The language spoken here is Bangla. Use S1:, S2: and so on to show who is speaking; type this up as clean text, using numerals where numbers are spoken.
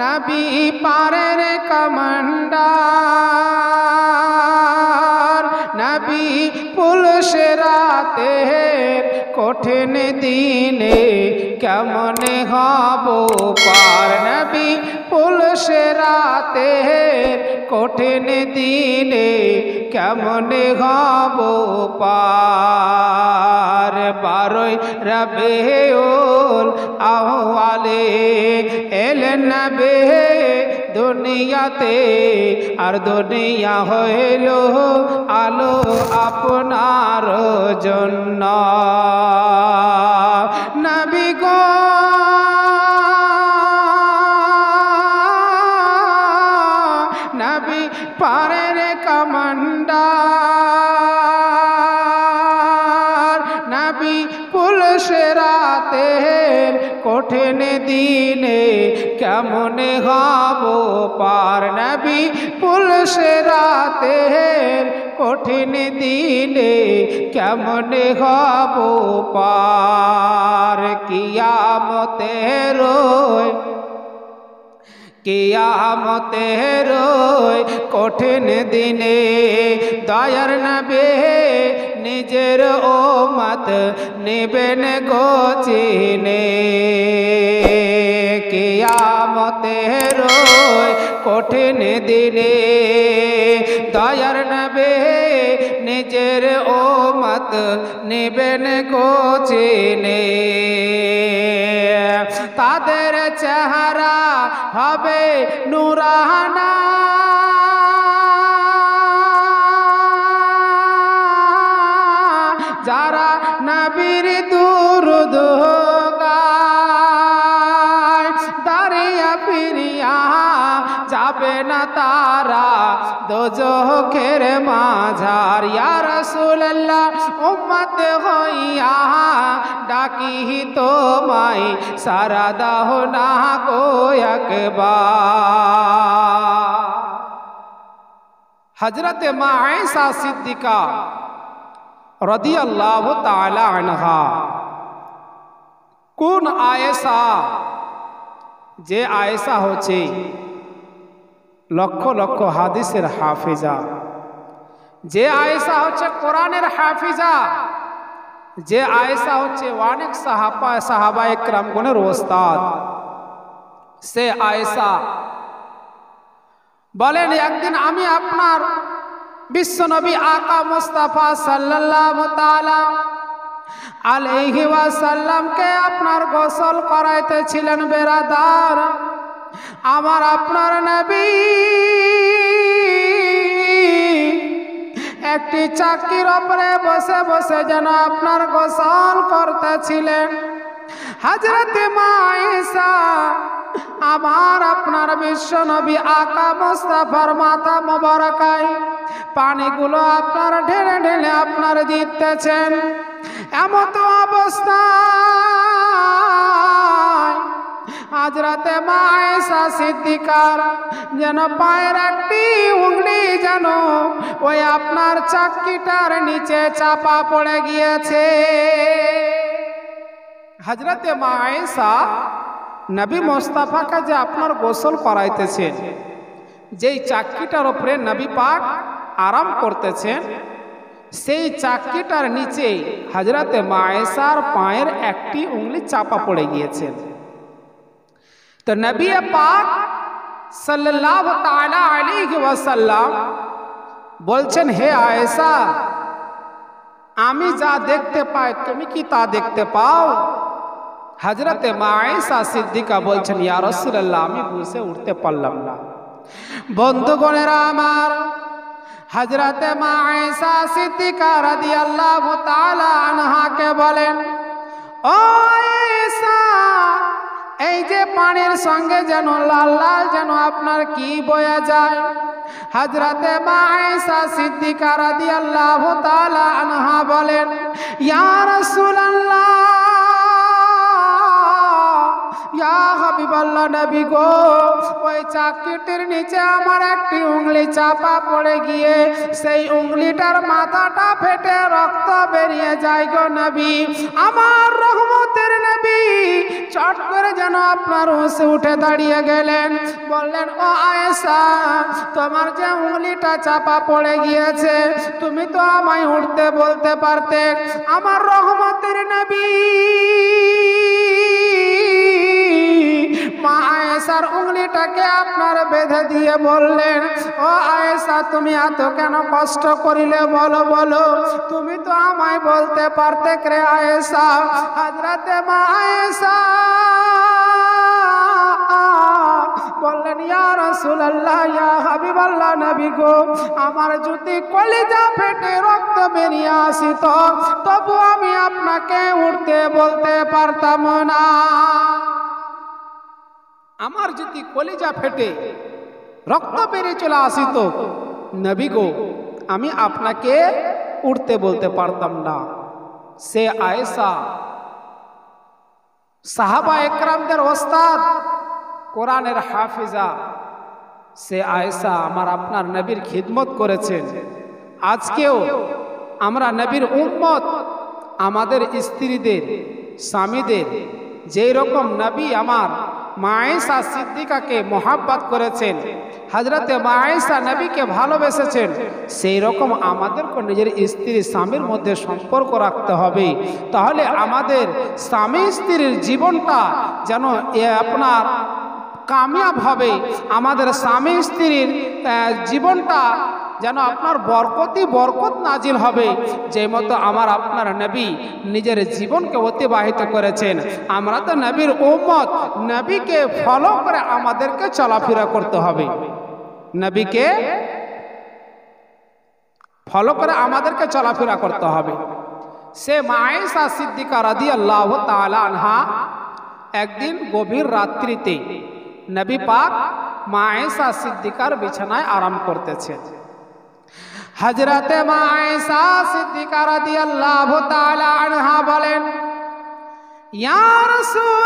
S1: নবী পারের কমান্ডার, নবী পুলিশে রাতে কঠিন দিনে কেমনে হব পার, নবী পুলিশে রাতে কঠিন দিনে কেমনে হব পার। 12 রবিউল আউয়ালে এলেন নবী দুনিয়াতে, আর দুনিয়া হইল আলো আপনার জন্য। নবী গো নবী পারের কমান্ডার, নবী পুলিশে রাতে কঠিন দিনে কেমনে হব পার, নবী পুলিশে রাতে কঠিন দিনে কেমনে হব পার। কিয়ামতের কিয়ামতের কঠিন দিনে দয়ার নবী নিজের উম্মত নেবেন গো চিনে। কিয়ামতের কঠিন দিনে দয়ার নবী নিজের উম্মত নেবেন গো চিনে। তাদের চেহারা হবে নূরানা, যারা নবীর দুরূদ গায়, দাঁড়িয়া ফিরিয়া যাবে না তারা দোজখের মাঝার। ইয়া রাসূলুল্লাহ উম্মত হইয়া ডাকি তোমায় সারা দাও না গো একবার। হযরত মা আয়েশা সিদ্দিকা রাদিয়াল্লাহু তাআলা আনহা, কোন আয়েশা? যে আয়েশা হচ্ছে লক্ষ লক্ষ হাদিসের হাফিজা, যে আয়েশা হচ্ছে কোরআনের হাফিজা, যে আয়েশা হচ্ছে অনেক সাহাবা একরামগণের ওস্তাদ। সে আয়েশা বলেন, একদিন আমি আপনার বিশ্বনবী আকা মুস্তাফা সাল্লাল্লাহু তাআলা আলাইহি ওয়াসাল্লামকে আপনার গোসল করাইতেছিলেন। বেরাদার আমার, আপনার নবী একটি চাকির উপরে বসে বসে যেন আপনার গোসল করতেছিলেন। হযরত মা আয়েশা আমার আপনার বিশ্বনবী আকা মুস্তাফার মাথা মোবারকায় পানিগুলো আপনার ঢেলে ঢেলে আপনার দিতেছেন। এমত অবস্থায় হযরতে মা আয়েশা সিদ্দিকার যেন পায়ের একটি উংলি যেন ওই আপনার চাক্কিটার নিচে চাপা পড়ে গিয়েছে। হযরতে মা আয়েশা নবী মুস্তাফাকে যে আপনার গোসল করাইতেছেন, যেই চাক্কিটার উপরে নবী পাক আরাম করতেছেন, সেই চাক্কিটার নিচে হযরতে মা আয়েশার পায়ের একটি উংলি চাপা পড়ে গিয়েছে। তো নবী পাক সাল্লাল্লাহু তাআলা আলাইহি ওয়াসাল্লাম বলছেন, হে আয়েশা, আমি যা দেখতে পাই তুমি কি তা দেখতে পাও? হযরতে মা আয়েশা সিদ্দিকা বলছেন, ইয়া রাসূলুল্লাহ, আমি বুঝে উঠতে পারলাম না। বন্ধুগণেরা আমার, হযরতে মা আয়েশা সিদ্দিকা রাদিয়াল্লাহু তাআলা আনহাকে বলেন, ও আয়েশা, এই যে পানির সঙ্গে যেন লাল লাল যেন আপনার কি বয়া যায়। হযরতে মা আয়েশা সিদ্দিকা রাদিয়াল্লাহু তাআলা আনহা বলেন, ইয়া রাসূলুল্লাহ, ইয়া হাবিবাল্লাহ নবী গো, ওই চাকরিটির নিচে আমার একটি উংলি চাপা পড়ে গিয়ে সেই উংলিটার মাথাটা ফেটে রক্ত বেরিয়ে যায় গো নবী। আমার রহমতের নবী চট করে যেন আপনার হুঁশে উঠে দাঁড়িয়ে গেলেন, বললেন ও আয়েশা, তোমার যে উংলিটা চাপা পড়ে গিয়েছে তুমি তো আমায় উঠতে বলতে পারতে। আমার রহমতের নবী মা আয়েশার উংলিটাকে আপনার বেঁধে দিয়ে বললেন, ও আয়েশা তুমি এত কেন কষ্ট করিলে বলো বলো, তুমি তো আমায় বলতে পারতে রে আয়েশা। হযরতে মা আয়েশা বললেন, ইয়া রাসূলুল্লাহ, ইয়া হাবিবাল্লাহ নবী গো, আমার যদি কলিজা ফেটে রক্ত বেরিয়ে আসিত তবু আমি আপনাকে উঠতে বলতে পারতাম না। আমার যদি কলিজা ফেটে রক্ত বেরিয়ে চলে আসিত নবী গো, আমি আপনাকে উঠতে বলতে পারতাম না। সে আয়েশা সাহাবা একরামদের ওস্তাদ, কোরআনের হাফিজা, সে আয়েশা আমার আপনার নবীর খিদমত করেছেন। আজকেও আমরা নবীর উম্মত, আমাদের স্ত্রীদের স্বামীদের যেই রকম নবী আমার মা আয়েশা সিদ্দিকাকে মোহাব্বত করেছেন, হযরতে মা আয়েশা নবীকে ভালোবেসেছেন, সেই রকম আমাদেরকে নিজের স্ত্রী স্বামীর মধ্যে সম্পর্ক রাখতে হবে। তাহলে আমাদের স্বামী স্ত্রীর জীবনটা যেন আপনার কামিয়াব হবে, আমাদের স্বামী স্ত্রীর জীবনটা যেন আপনার বরকত নাজিল হবে, যে মতো আমার আপনার নবী নিজের জীবনকে অতিবাহিত করেছেন। আমরা তো নবীর উম্মত, নবীকে ফলো করে আমাদেরকে চলাফেরা করতে হবে, নবীকে ফলো করে আমাদেরকে চলাফেরা করতে হবে। সে মা আয়েশা সিদ্দিকা রাদিয়াল্লাহু তাআলা আনহা একদিন গভীর রাত্রিতে নবী পাক মা আয়েশা সিদ্দিকার বিছানায় আরাম করতেছেন। হযরতে মা আয়েশা সিদ্দিকা রাদিয়াল্লাহু তাআলা আনহা বলেন, ইয়া রাসূল